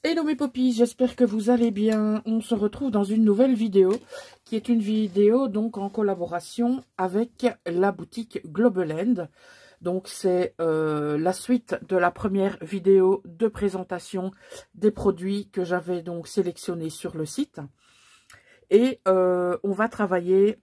Hello mes poppies, j'espère que vous allez bien. On se retrouve dans une nouvelle vidéo qui est une vidéo donc en collaboration avec la boutique Globaland. Donc c'est la suite de la première vidéo de présentation des produits que j'avais donc sélectionnés sur le site. Et on va travailler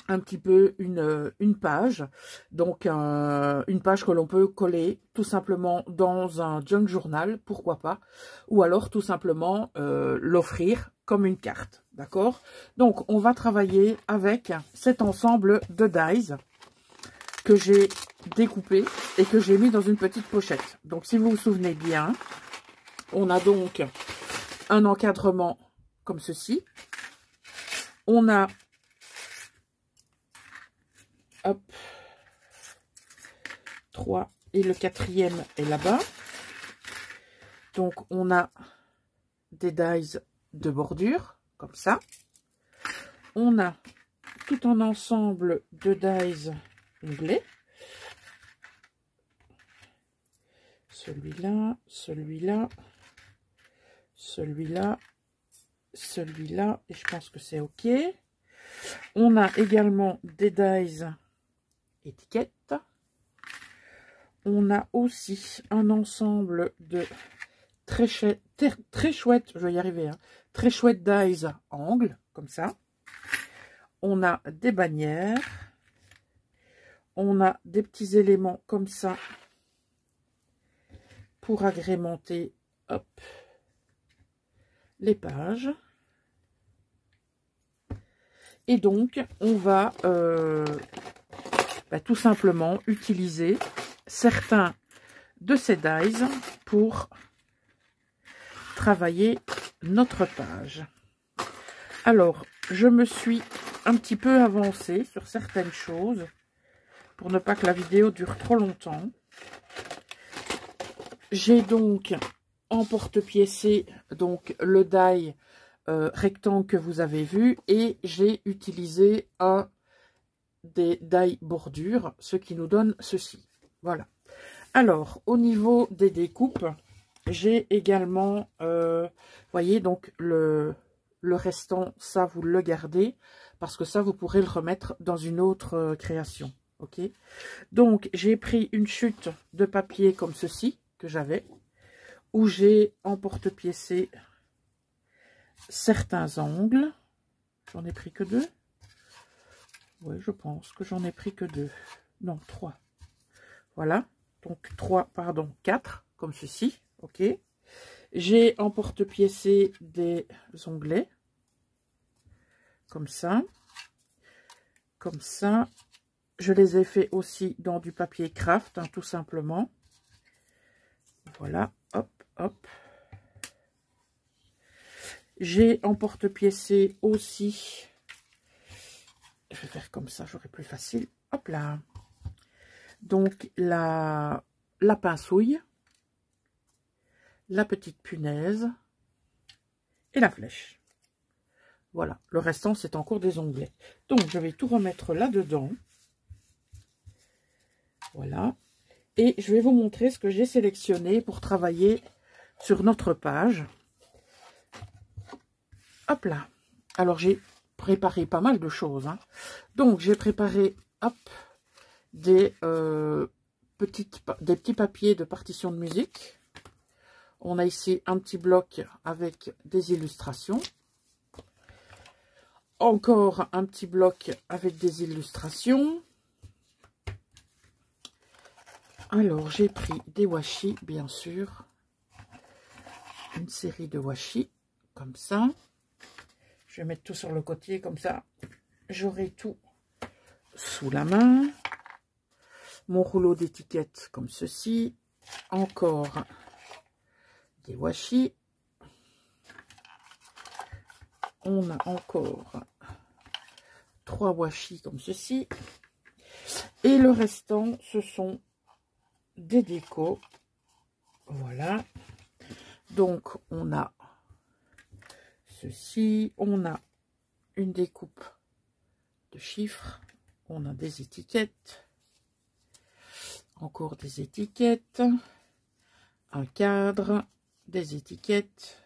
un petit peu une page, donc une page que l'on peut coller tout simplement dans un junk journal, pourquoi pas, ou alors tout simplement l'offrir comme une carte, d'accord? Donc on va travailler avec cet ensemble de dies que j'ai découpé et que j'ai mis dans une petite pochette. Donc si vous vous souvenez bien, on a donc un encadrement comme ceci, on a hop, 3 et le 4e est là-bas. Donc on a des dies de bordure comme ça. On a tout un ensemble de dies onglets. Celui-là, celui-là, celui-là, celui-là, et je pense que c'est OK. On a également des dies étiquettes. On a aussi un ensemble de très chouette, je vais y arriver, hein, très chouette dies angle, comme ça. On a des bannières. On a des petits éléments comme ça pour agrémenter, hop, les pages. Et donc, on va tout simplement utiliser certains de ces dies pour travailler notre page. Alors, je me suis un petit peu avancée sur certaines choses pour ne pas que la vidéo dure trop longtemps. J'ai donc en porte-pièce donc le die rectangle que vous avez vu, et j'ai utilisé un des die bordures, ce qui nous donne ceci. Voilà. Alors, au niveau des découpes, j'ai également, voyez, donc le restant, ça, vous le gardez, parce que ça, vous pourrez le remettre dans une autre création. OK? Donc, j'ai pris une chute de papier comme ceci, que j'avais, où j'ai en porte-pièce certains angles. J'en ai pris que 2. Oui, je pense que j'en ai pris que 2. Non, 3. Voilà. Donc 3, pardon, 4, comme ceci. OK. J'ai en porte-pièce des onglets. Comme ça. Comme ça. Je les ai fait aussi dans du papier craft, hein, tout simplement. Voilà. Hop, hop. J'ai en porte-pièce aussi, je vais faire comme ça, j'aurai plus facile. Hop là. Donc la pincouille, la petite punaise et la flèche. Voilà. Le restant, c'est encore des onglets. Donc je vais tout remettre là-dedans. Voilà. Et je vais vous montrer ce que j'ai sélectionné pour travailler sur notre page. Hop là. Alors, j'ai préparé pas mal de choses, hein. Donc, j'ai préparé, hop, des petits papiers de partition de musique. On a ici un petit bloc avec des illustrations. Encore un petit bloc avec des illustrations. Alors, j'ai pris des washi, bien sûr. Une série de washi, comme ça. Je vais mettre tout sur le côté, comme ça, j'aurai tout sous la main. Mon rouleau d'étiquettes, comme ceci. Encore des washi. On a encore 3 washi, comme ceci. Et le restant, ce sont des décos. Voilà. Donc, on a ceci, on a une découpe de chiffres, on a des étiquettes, encore des étiquettes, un cadre, des étiquettes,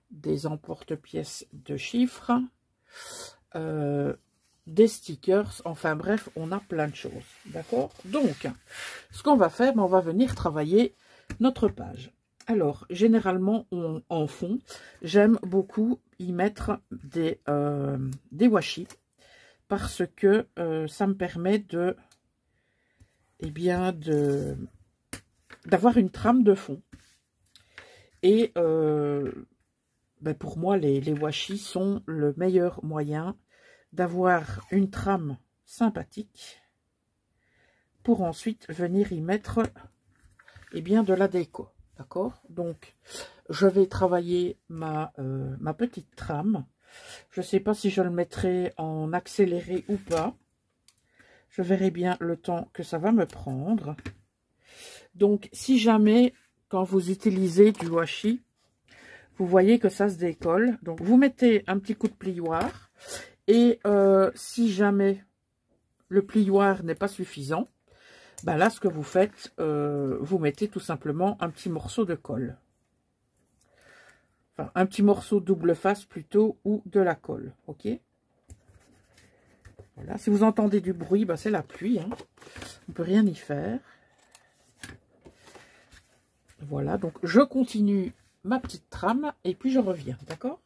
des emporte-pièces de chiffres, des stickers, enfin bref, on a plein de choses, d'accord? Donc, ce qu'on va faire, on va venir travailler notre page. Alors, généralement, en fond, j'aime beaucoup y mettre des washi, parce que ça me permet de, eh bien, d'avoir une trame de fond. Et ben pour moi, les washi sont le meilleur moyen d'avoir une trame sympathique pour ensuite venir y mettre eh bien, de la déco. D'accord? Donc, je vais travailler ma petite trame. Je ne sais pas si je le mettrai en accéléré ou pas. Je verrai bien le temps que ça va me prendre. Donc, si jamais, quand vous utilisez du washi, vous voyez que ça se décolle. Donc, vous mettez un petit coup de plioir. Et si jamais le plioir n'est pas suffisant, ben là, ce que vous faites, vous mettez tout simplement un petit morceau de colle. Enfin, un petit morceau double face plutôt, ou de la colle. Ok? Voilà. Si vous entendez du bruit, ben c'est la pluie. Hein. On ne peut rien y faire. Voilà, donc je continue ma petite trame et puis je reviens, d'accord?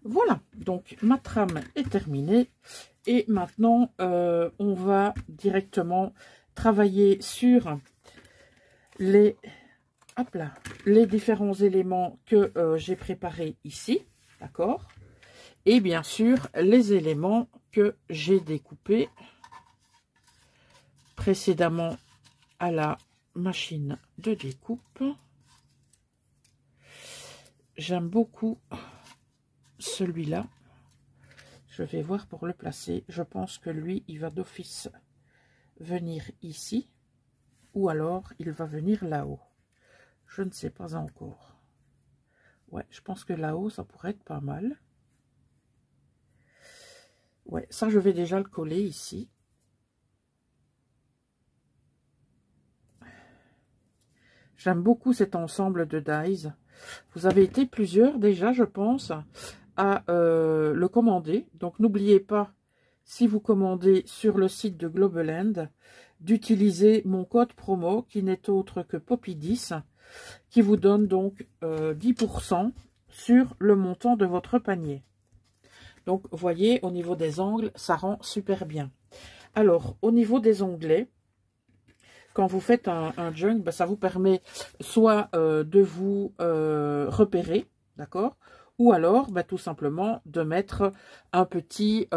Voilà, donc ma trame est terminée et maintenant on va directement travailler sur les différents éléments que j'ai préparés ici, d'accord? Et bien sûr les éléments que j'ai découpés précédemment à la machine de découpe. J'aime beaucoup celui-là. Je vais voir pour le placer. Je pense que lui, il va d'office venir ici. Ou alors, il va venir là-haut. Je ne sais pas encore. Ouais, je pense que là-haut, ça pourrait être pas mal. Ouais, ça, je vais déjà le coller ici. J'aime beaucoup cet ensemble de dies. Vous avez été plusieurs déjà, je pense, à le commander. Donc, n'oubliez pas, si vous commandez sur le site de Globeland, d'utiliser mon code promo qui n'est autre que Poppy10, qui vous donne donc 10% sur le montant de votre panier. Donc, vous voyez, au niveau des angles, ça rend super bien. Alors, au niveau des onglets, quand vous faites un junk, ben, ça vous permet soit de vous repérer, d'accord? Ou alors, ben, tout simplement, de mettre un petit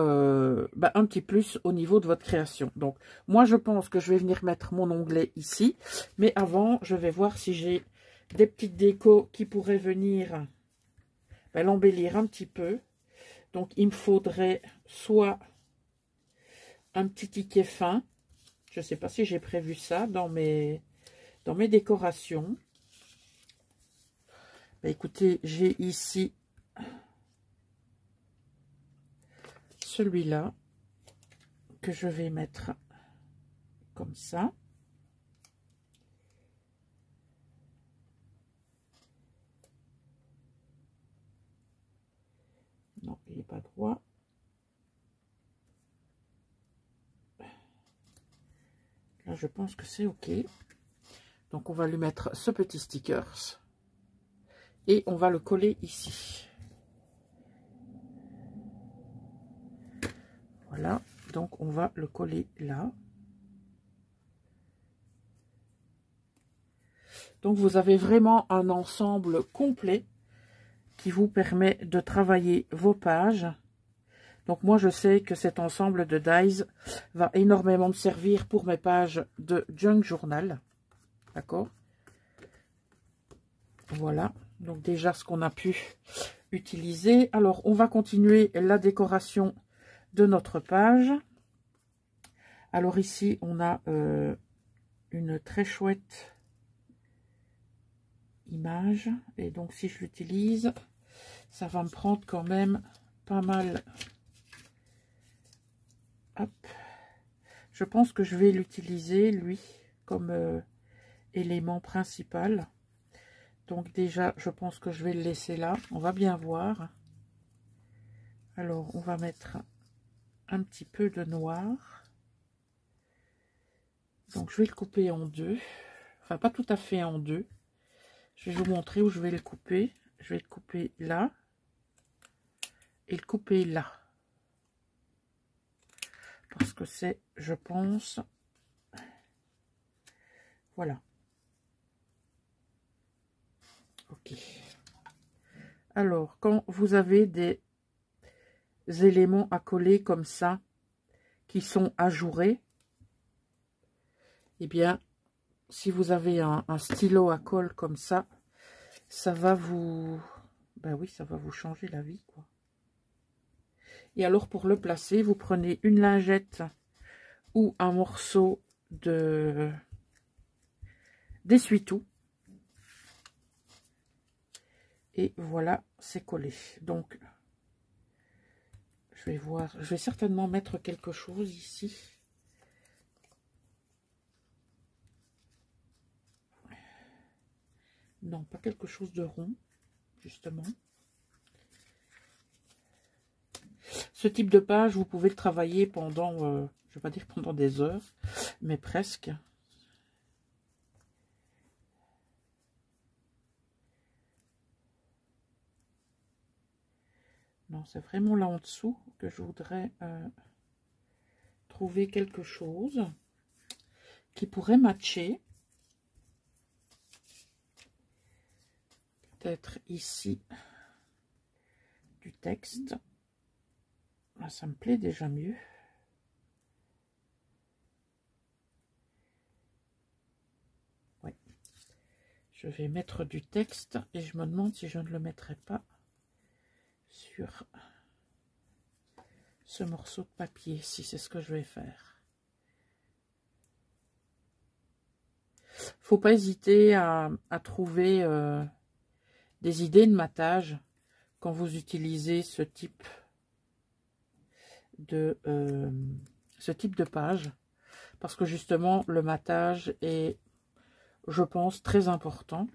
plus au niveau de votre création. Donc, moi, je pense que je vais venir mettre mon onglet ici. Mais avant, je vais voir si j'ai des petites décos qui pourraient venir l'embellir un petit peu. Donc, il me faudrait soit un petit ticket fin. Je ne sais pas si j'ai prévu ça dans mes décorations. Bah, écoutez, j'ai ici celui-là que je vais mettre comme ça. Non, il n'est pas droit. Là, je pense que c'est OK. Donc, on va lui mettre ce petit stickers. Et on va le coller ici. Voilà. Donc, on va le coller là. Donc, vous avez vraiment un ensemble complet qui vous permet de travailler vos pages. Donc, moi, je sais que cet ensemble de dies va énormément me servir pour mes pages de Junk Journal. D'accord? Voilà. Donc, déjà, ce qu'on a pu utiliser. Alors, on va continuer la décoration de notre page. Alors, ici, on a une très chouette image. Et donc, si je l'utilise, ça va me prendre quand même pas mal. Hop. Je pense que je vais l'utiliser, lui, comme élément principal. Donc déjà, je pense que je vais le laisser là. On va bien voir. Alors, on va mettre un petit peu de noir. Donc, je vais le couper en deux. Enfin, pas tout à fait en deux. Je vais vous montrer où je vais le couper. Je vais le couper là. Et le couper là. Parce que c'est, je pense... Voilà. Ok. Alors, quand vous avez des éléments à coller comme ça, qui sont ajourés, eh bien, si vous avez un stylo à colle comme ça va vous... Ben oui, ça va vous changer la vie, quoi. Et alors, pour le placer, vous prenez une lingette ou un morceau de d'essuie-tout. Et voilà, c'est collé. Donc, je vais voir. Je vais certainement mettre quelque chose ici. Non, pas quelque chose de rond, justement. Ce type de page, vous pouvez le travailler pendant, je ne vais pas dire pendant des heures, mais presque. Non, c'est vraiment là en dessous que je voudrais trouver quelque chose qui pourrait matcher. Peut-être ici du texte. Là, ça me plaît déjà mieux. Oui. Je vais mettre du texte et je me demande si je ne le mettrai pas sur ce morceau de papier, si c'est ce que je vais faire. Faut pas hésiter à trouver des idées de matage quand vous utilisez ce type de page, parce que justement le matage est, je pense, très important.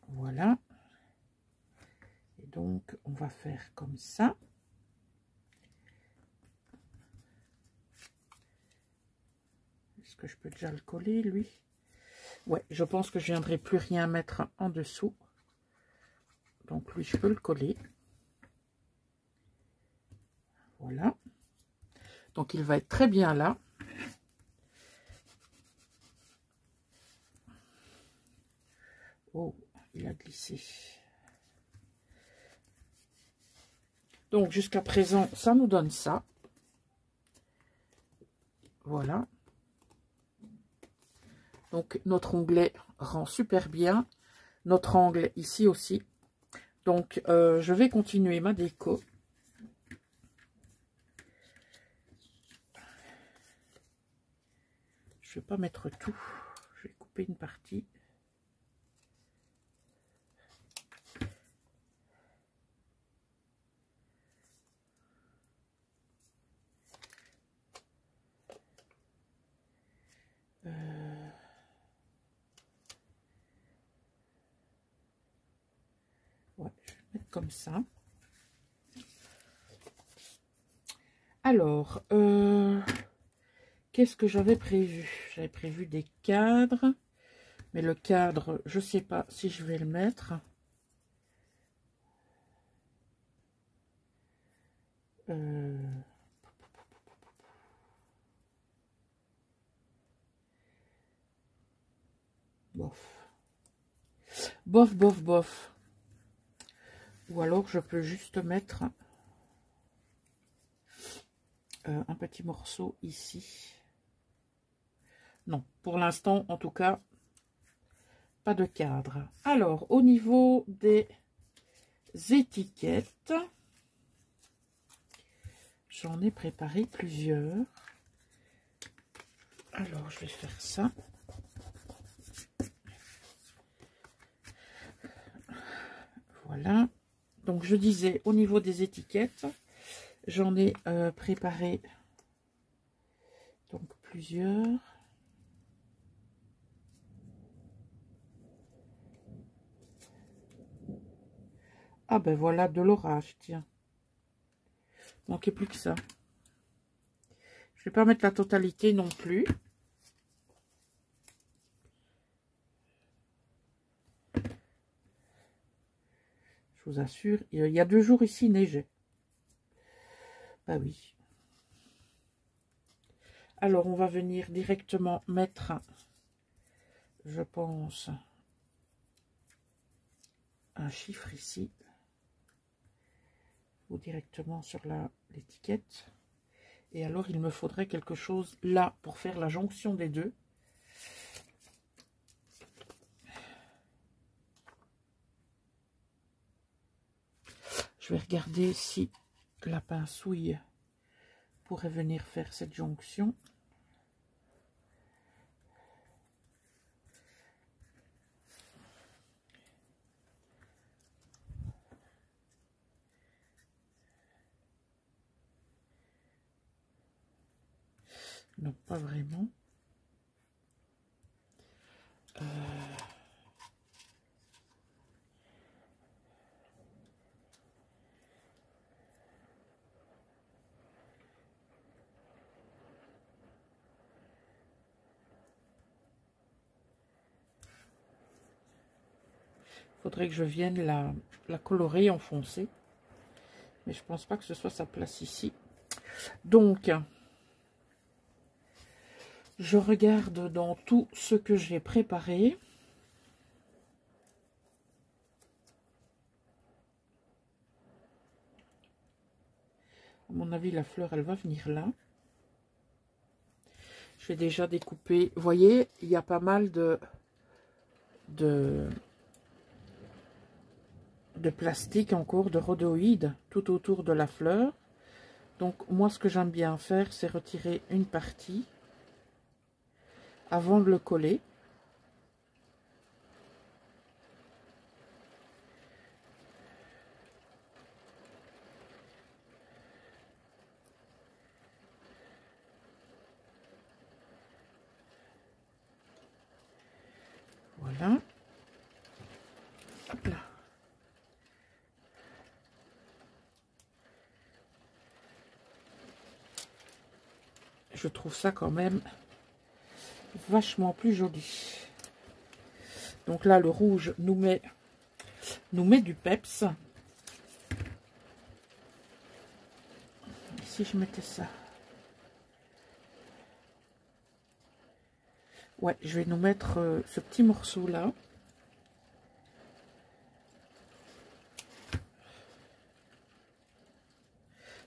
Voilà. Et donc on va faire comme ça. Est-ce que je peux déjà le coller, lui? Ouais, je pense que je viendrai plus rien mettre en dessous. Donc lui, je peux le coller. Voilà. Donc il va être très bien là. Oh, il a glissé. Donc jusqu'à présent, ça nous donne ça. Voilà. Donc notre onglet rend super bien. Notre angle ici aussi. Donc je vais continuer ma déco. Je ne vais pas mettre tout. Je vais couper une partie. Ouais, je vais mettre comme ça. Alors, qu'est-ce que j'avais prévu? J'avais prévu des cadres. Mais le cadre, je ne sais pas si je vais le mettre. Bof. Bof, bof, bof. Ou alors je peux juste mettre un petit morceau ici. Non, pour l'instant, en tout cas, pas de cadre. Alors, au niveau des étiquettes, j'en ai préparé plusieurs. Alors, je vais faire ça. Voilà. Donc, je disais, au niveau des étiquettes, j'en ai préparé donc plusieurs. Ah ben voilà, de l'orage, tiens. Manquait plus que ça. Je vais pas mettre la totalité non plus. Je vous assure, il y a 2 jours ici, il neigeait. Bah oui. Alors, on va venir directement mettre, je pense, un chiffre ici. Ou directement sur l'étiquette. Et alors, il me faudrait quelque chose là pour faire la jonction des deux. Je vais regarder si la pincouille pourrait venir faire cette jonction. Non, pas vraiment. Faudrait que je vienne la colorer en foncé. Mais je pense pas que ce soit sa place ici. Donc, je regarde dans tout ce que j'ai préparé. À mon avis, la fleur, elle va venir là. Je vais déjà découper. Vous voyez, il y a pas mal de plastique encore, de rhodoïdes tout autour de la fleur. Donc, moi, ce que j'aime bien faire, c'est retirer une partie avant de le coller. Voilà. Hop là. Je trouve ça quand même vachement plus joli. Donc là, le rouge nous met du peps. Et si je mettais ça? Ouais, je vais nous mettre ce petit morceau là.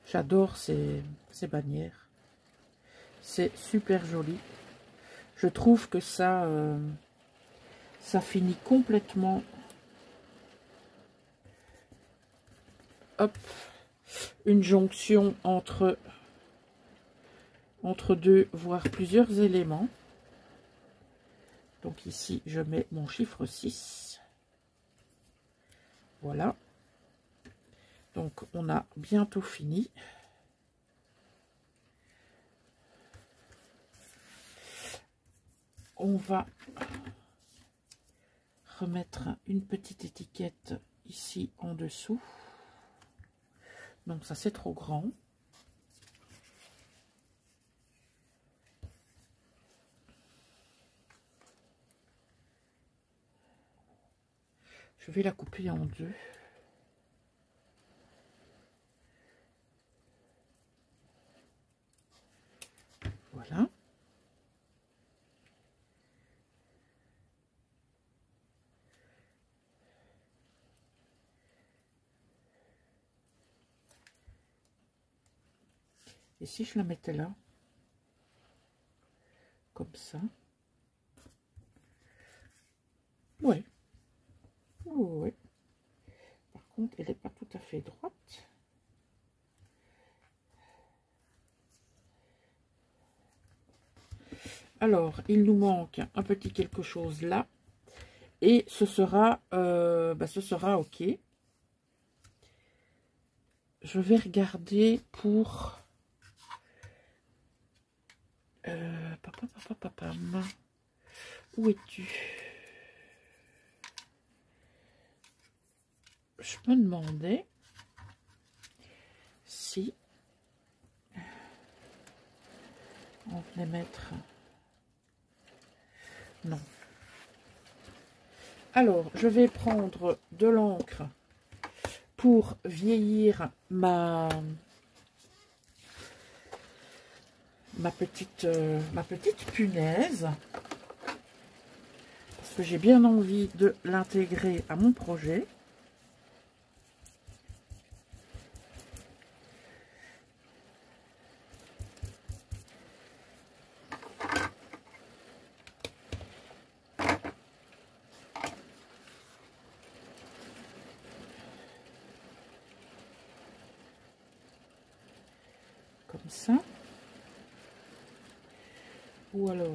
J'adore ces bannières. C'est super joli. Je trouve que ça finit complètement. Hop, une jonction entre deux, voire plusieurs éléments. Donc ici, je mets mon chiffre 6. Voilà. Donc, on a bientôt fini. On va remettre une petite étiquette ici en dessous. Donc, ça, c'est trop grand. Je vais la couper en deux. Voilà. Et si je la mettais là, comme ça, ouais, ouais. Par contre, elle n'est pas tout à fait droite. Alors, il nous manque un petit quelque chose là, et ce sera ok. Je vais regarder pour où es-tu? Je me demandais si on venait mettre... Non. Alors, je vais prendre de l'encre pour vieillir ma petite punaise. Parce que j'ai bien envie de l'intégrer à mon projet. Comme ça. Ou alors,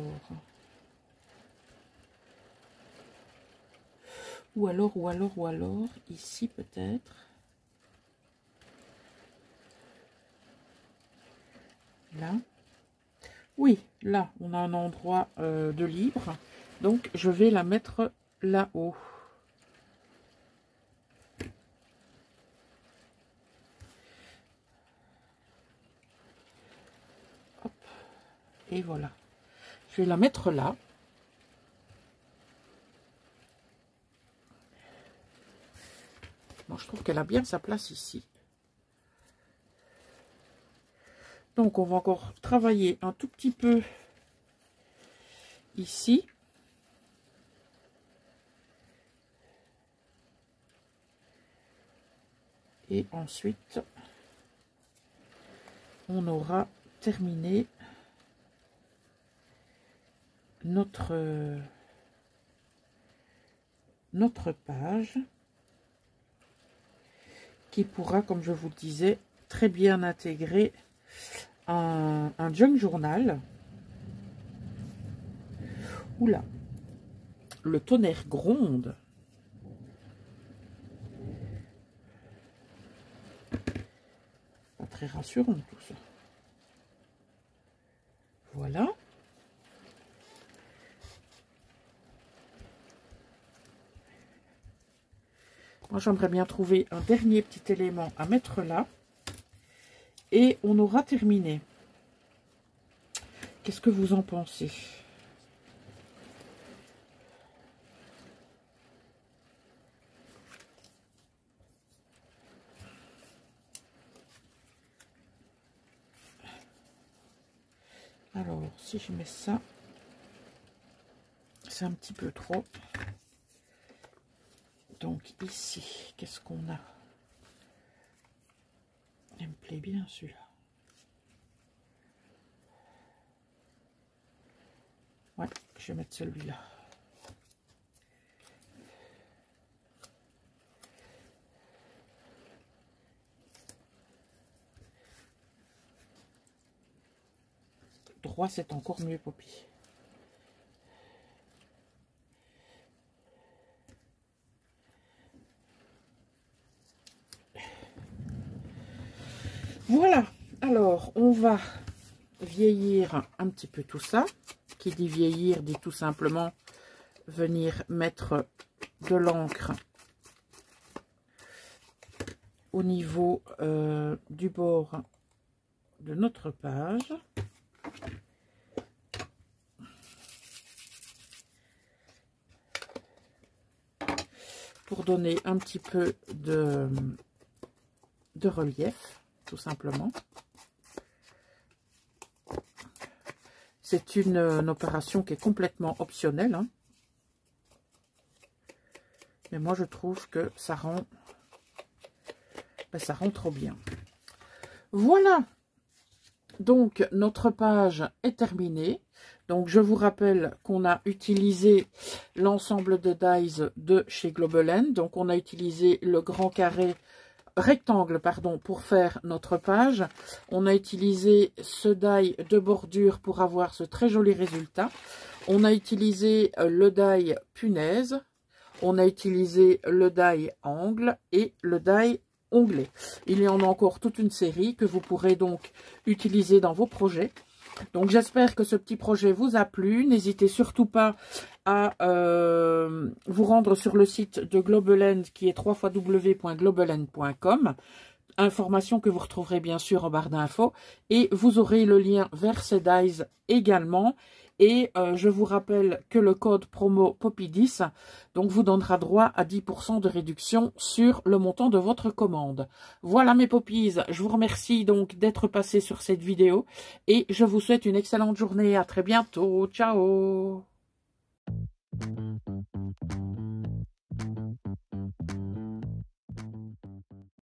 ici peut-être. Là. Oui, là, on a un endroit de libre. Donc, je vais la mettre là-haut. Hop. Et voilà. Je vais la mettre là. Bon, je trouve qu'elle a bien sa place ici. Donc, on va encore travailler un tout petit peu ici. Et ensuite, on aura terminé notre page qui pourra, comme je vous le disais, très bien intégrer un junk journal. Oula, le tonnerre gronde. Pas très rassurant tout ça. Voilà. Moi, j'aimerais bien trouver un dernier petit élément à mettre là. Et on aura terminé. Qu'est-ce que vous en pensez? Alors, si je mets ça, c'est un petit peu trop. Donc ici, qu'est-ce qu'on a? Il me plaît bien celui-là. Ouais, je vais mettre celui-là. Droit, c'est encore mieux, Poppy. Voilà, alors on va vieillir un petit peu tout ça. Qui dit vieillir dit tout simplement venir mettre de l'encre au niveau du bord de notre page. pour donner un petit peu de relief, tout simplement. C'est une opération qui est complètement optionnelle, hein. Mais moi, je trouve que ça rend trop bien. Voilà. Donc, notre page est terminée. Donc, je vous rappelle qu'on a utilisé l'ensemble de dies de chez Global End. Donc, on a utilisé le grand carré, rectangle, pardon, pour faire notre page. On a utilisé ce die de bordure pour avoir ce très joli résultat. On a utilisé le die punaise. On a utilisé le die angle et le die onglet. Il y en a encore toute une série que vous pourrez donc utiliser dans vos projets. Donc j'espère que ce petit projet vous a plu. N'hésitez surtout pas à vous rendre sur le site de Global End qui est www.globalend.com. Information que vous retrouverez bien sûr en barre d'infos. Et vous aurez le lien vers ces dies également. Et je vous rappelle que le code promo Poppy10 donc vous donnera droit à 10% de réduction sur le montant de votre commande. Voilà mes poppies, je vous remercie donc d'être passé sur cette vidéo et je vous souhaite une excellente journée. À très bientôt. Ciao.